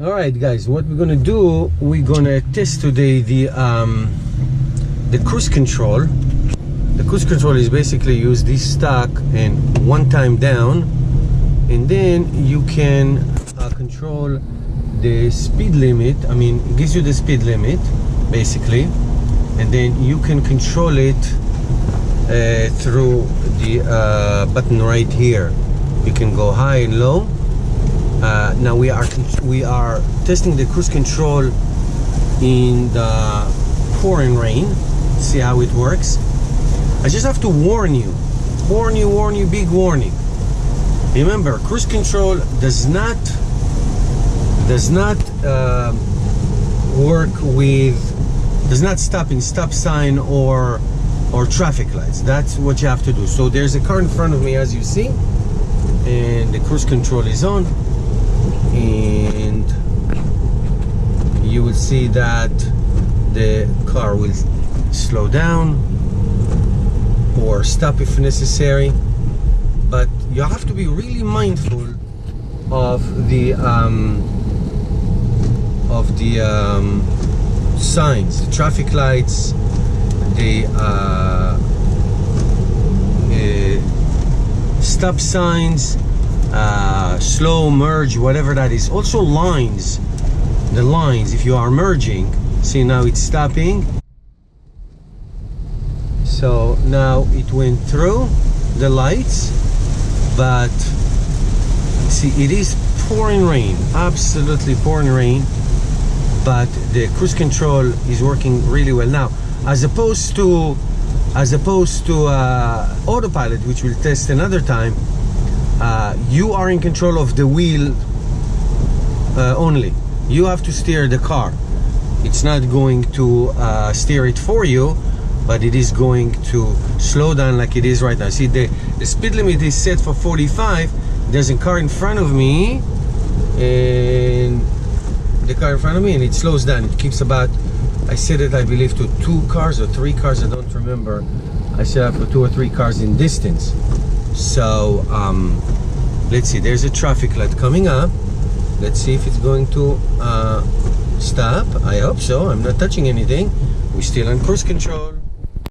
All right, guys, what we're gonna do, we're gonna test today the cruise control. The cruise control is basically use this stack and one time down, and then you can control the speed limit. I mean, it gives you the speed limit basically, and then you can control it through the button right here. You can go high and low. Now we are testing the cruise control in the pouring rain. See how it works. I just have to warn you, big warning. Remember, cruise control does not work with, does not stop in stop sign or traffic lights. That's what you have to do. So there's a car in front of me, as you see, and the cruise control is on, and you will see that the car will slow down or stop if necessary. But you have to be really mindful of the signs, the traffic lights, the stop signs, slow, merge, whatever that is. Also lines, the lines, if you are merging. See, now it's stopping. So now it went through the lights, but see, it is pouring rain, absolutely pouring rain, but the cruise control is working really well now, as opposed to autopilot, which we'll test another time. You are in control of the wheel only. You have to steer the car. It's not going to steer it for you, but it is going to slow down like it is right now. See, the speed limit is set for 45. There's a car in front of me, and it slows down. It keeps about, I set it, I believe, to 2 cars or 3 cars, I don't remember. I set it for 2 or 3 cars in distance. So let's see, there's a traffic light coming up. Let's see if it's going to stop. I hope so. I'm not touching anything. We're still on cruise control.